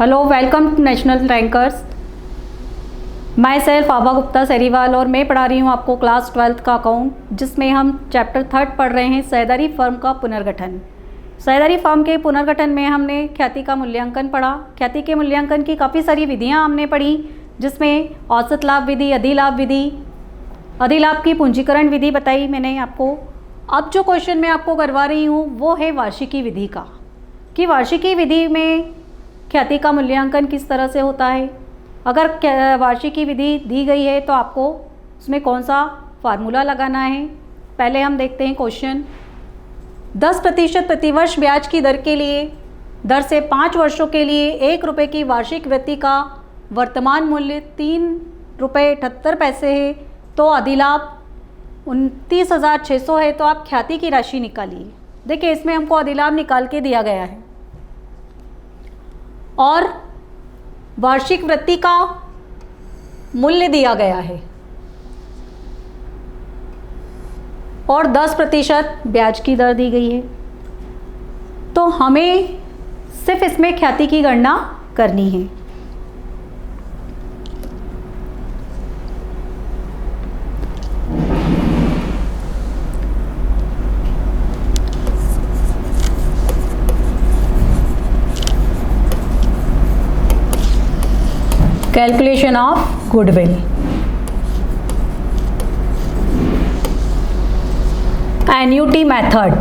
Hello, welcome to national rankers. Myself Abha Gupta Sariwal और मैं पढ़ा रही हूँ आपको क्लास 12th का अकाउंट, जिसमें हम चैप्टर 3 पढ़ रहे हैं साझेदारी फर्म का पुनर्गठन। साझेदारी फर्म के पुनर्गठन में हमने ख्याति का मूल्यांकन पढ़ा। ख्याति के मूल्यांकन की काफ़ी सारी विधियाँ हमने पढ़ी, जिसमें औसत लाभ विधि, अधिलाभ विधि, अधिलाभ की पूंजीकरण विधि बताई मैंने आपको। अब जो क्वेश्चन मैं आपको करवा रही हूँ वो है वार्षिकी विधि का, कि वार्षिकी विधि में ख्याति का मूल्यांकन किस तरह से होता है। अगर वार्षिकी विधि दी गई है तो आपको उसमें कौन सा फार्मूला लगाना है। पहले हम देखते हैं क्वेश्चन। 10% प्रतिवर्ष ब्याज की दर के लिए दर से 5 वर्षों के लिए 1 रुपये की वार्षिक वृत्ति का वर्तमान मूल्य 3 रुपये 78 पैसे है, तो अधिलाभ 29,600 है। तो आप ख्याति की राशि निकालिए। देखिए, इसमें हमको अधिलाभ निकाल के दिया गया है और वार्षिक वृत्ति का मूल्य दिया गया है और 10% ब्याज की दर दी गई है। तो हमें सिर्फ इसमें ख्याति की गणना करनी है। Calculation of goodwill. Annuity method.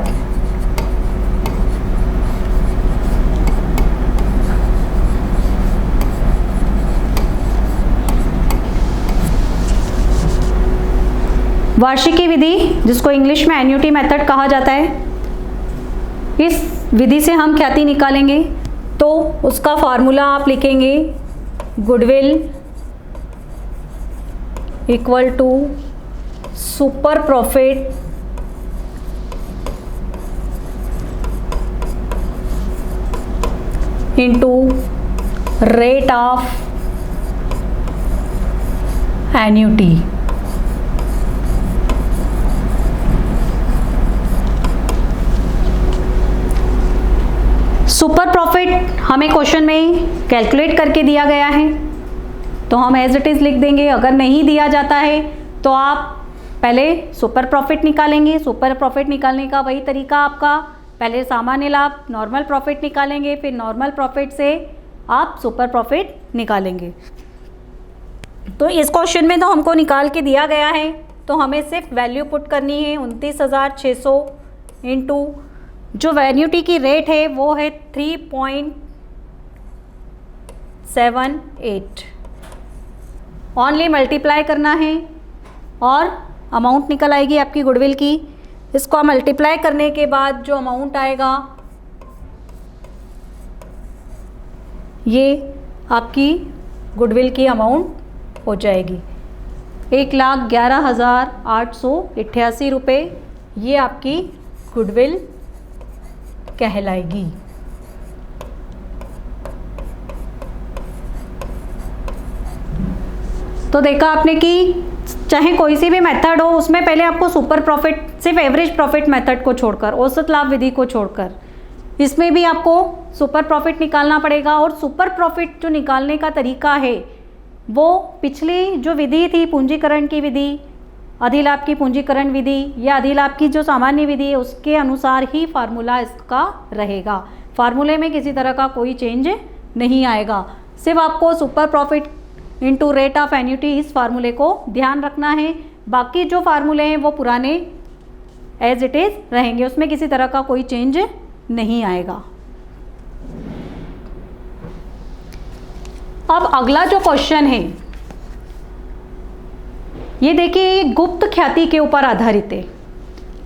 वार्षिकी विधि, जिसको इंग्लिश में एन्युटी मेथड कहा जाता है, इस विधि से हम ख्याति निकालेंगे। तो उसका फार्मूला आप लिखेंगे goodwill equal to super profit into rate of annuity. Super profit हमें क्वेश्चन में कैलकुलेट करके दिया गया है, तो हम एज इट इज़ लिख देंगे। अगर नहीं दिया जाता है तो आप पहले सुपर प्रॉफिट निकालेंगे। सुपर प्रॉफिट निकालने का वही तरीका आपका, पहले सामान्य लाभ नॉर्मल प्रॉफिट निकालेंगे, फिर नॉर्मल प्रॉफिट से आप सुपर प्रॉफिट निकालेंगे। तो इस क्वेश्चन में तो हमको निकाल के दिया गया है, तो हमें सिर्फ वैल्यू पुट करनी है 29,600 इंटू जो एन्युटी की रेट है वो है 3.78। ऑनली मल्टीप्लाई करना है और अमाउंट निकल आएगी आपकी गुडविल की। इसको मल्टीप्लाई करने के बाद जो अमाउंट आएगा ये आपकी गुडविल की अमाउंट हो जाएगी 1,11,888 रुपये। ये आपकी गुडविल कहलाएगी। तो देखा आपने कि चाहे कोई सी भी मेथड हो, उसमें पहले आपको सुपर प्रॉफिट, सिर्फ एवरेज प्रॉफिट मेथड को छोड़कर, औसत लाभ विधि को छोड़कर, इसमें भी आपको सुपर प्रॉफिट निकालना पड़ेगा। और सुपर प्रॉफिट जो निकालने का तरीका है वो पिछली जो विधि थी पूंजीकरण की विधि, अधिलाभ की पूंजीकरण विधि या अधिलाभ की जो सामान्य विधि है, उसके अनुसार ही फार्मूला इसका रहेगा। फार्मूले में किसी तरह का कोई चेंज नहीं आएगा। सिर्फ आपको super profit into rate of annuity, इस फार्मूले को ध्यान रखना है। बाकी जो फार्मूले हैं वो पुराने एज इट इज़ रहेंगे, उसमें किसी तरह का कोई चेंज नहीं आएगा। अब अगला जो क्वेश्चन है ये देखिए, गुप्त ख्याति के ऊपर आधारित है।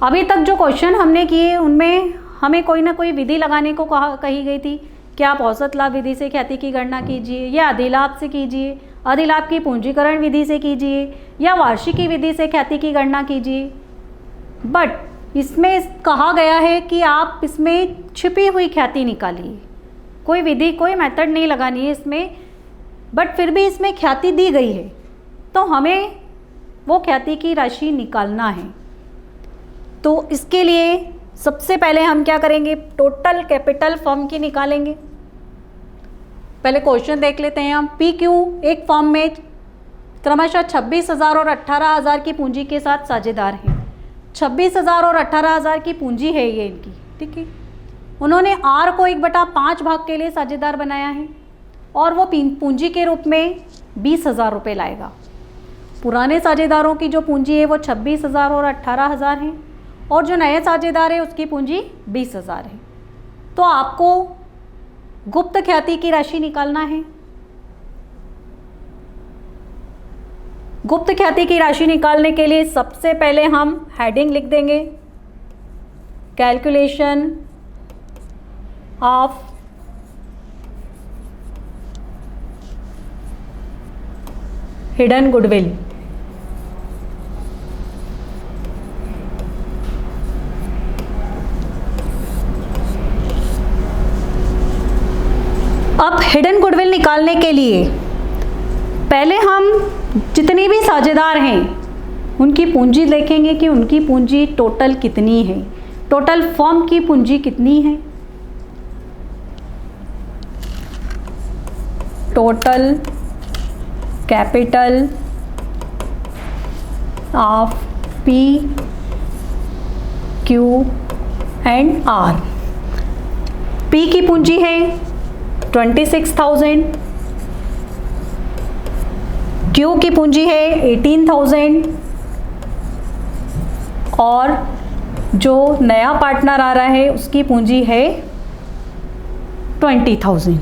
अभी तक जो क्वेश्चन हमने किए उनमें हमें कोई ना कोई विधि लगाने को कही गई थी कि आप औसत लाभ विधि से ख्याति की गणना कीजिए, या अधिलाभ से कीजिए, अधिलाभ की पूंजीकरण विधि से कीजिए, या वार्षिकी विधि से ख्याति की गणना कीजिए। बट इसमें कहा गया है कि आप इसमें छिपी हुई ख्याति निकालिए। कोई विधि, कोई मेथड नहीं लगानी है इसमें, बट फिर भी इसमें ख्याति दी गई है, तो हमें वो ख्याति की राशि निकालना है। तो इसके लिए सबसे पहले हम क्या करेंगे, टोटल कैपिटल फर्म की निकालेंगे। पहले क्वेश्चन देख लेते हैं हम। पी क्यू एक फर्म में क्रमशः 26,000 और 18,000 की पूंजी के साथ साझेदार हैं। 26,000 और 18,000 की पूंजी है ये इनकी, ठीक है। उन्होंने आर को 1/5 भाग के लिए साझेदार बनाया है और वो पूंजी के रूप में 20,000 रुपये लाएगा। पुराने साझेदारों की जो पूंजी है वो 26,000 और 18,000 है और जो नए साझेदार है उसकी पूंजी 20,000 है। तो आपको गुप्त ख्याति की राशि निकालना है। गुप्त ख्याति की राशि निकालने के लिए सबसे पहले हम हेडिंग लिख देंगे, कैलकुलेशन ऑफ हिडन गुडविल। अब हिडन गुडविल निकालने के लिए पहले हम जितनी भी साझेदार हैं उनकी पूंजी देखेंगे कि उनकी पूंजी टोटल कितनी है, टोटल फर्म की पूंजी कितनी है। Total capital of P Q and R. P की पूंजी है 26,000, क्यू की पूंजी है 18,000 और जो नया पार्टनर आ रहा है उसकी पूंजी है 20,000।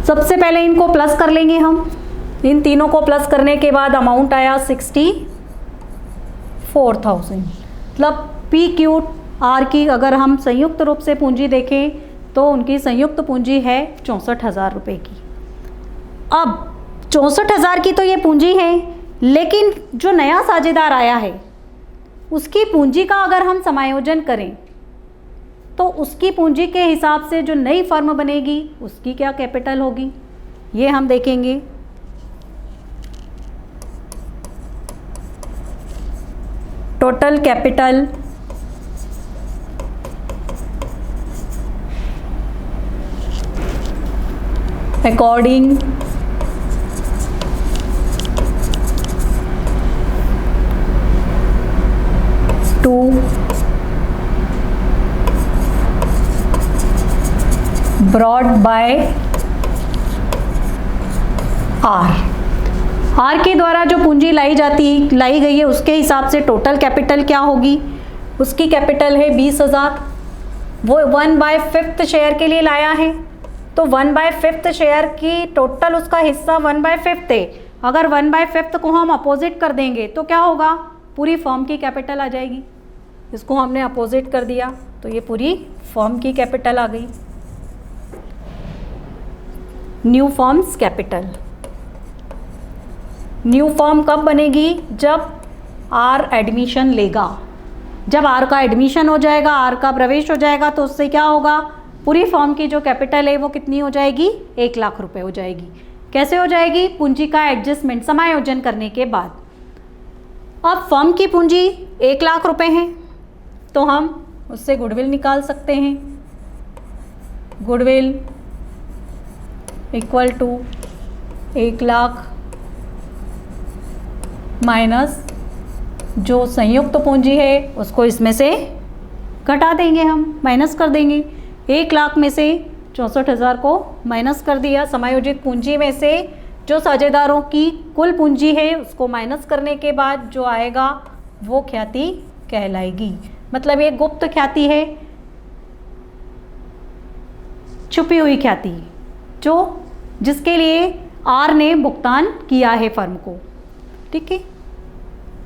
सबसे पहले इनको प्लस कर लेंगे हम। इन तीनों को प्लस करने के बाद अमाउंट आया 64,000। मतलब पी क्यू आर की अगर हम संयुक्त रूप से पूंजी देखें तो उनकी संयुक्त पूंजी है 64,000 रुपये की। अब 64,000 की तो ये पूंजी है, लेकिन जो नया साझेदार आया है उसकी पूंजी का अगर हम समायोजन करें तो उसकी पूंजी के हिसाब से जो नई फर्म बनेगी उसकी क्या कैपिटल होगी, ये हम देखेंगे। Total capital according to brought by R के द्वारा जो पूंजी लाई गई है उसके हिसाब से टोटल कैपिटल क्या होगी, उसकी कैपिटल है 20,000। वो 1/5 शेयर के लिए लाया है तो 1/5 शेयर की टोटल उसका हिस्सा 1/5 है। अगर 1/5 को हम अपोजिट कर देंगे तो क्या होगा, पूरी फर्म की कैपिटल आ जाएगी। इसको हमने अपोजिट कर दिया तो ये पूरी फर्म की कैपिटल आ गई। New firms capital. New firm कब बनेगी, जब आर एडमिशन लेगा। जब आर का एडमिशन हो जाएगा, आर का प्रवेश हो जाएगा तो उससे क्या होगा, पूरी फर्म की जो कैपिटल है वो कितनी हो जाएगी, 1 लाख रुपए हो जाएगी। कैसे हो जाएगी, पूंजी का एडजस्टमेंट समायोजन करने के बाद। अब फर्म की पूंजी 1 लाख रुपए है तो हम उससे गुडविल निकाल सकते हैं। Goodwill equal to 1 lakh minus जो संयुक्त पूंजी है उसको इसमें से घटा देंगे, हम माइनस कर देंगे। 1 लाख में से 64,000 को माइनस कर दिया। समायोजित पूंजी में से जो साझेदारों की कुल पूंजी है उसको माइनस करने के बाद जो आएगा वो ख्याति कहलाएगी। मतलब ये गुप्त ख्याति है, छुपी हुई ख्याति, जो जिसके लिए आर ने भुगतान किया है फर्म को। ठीक है।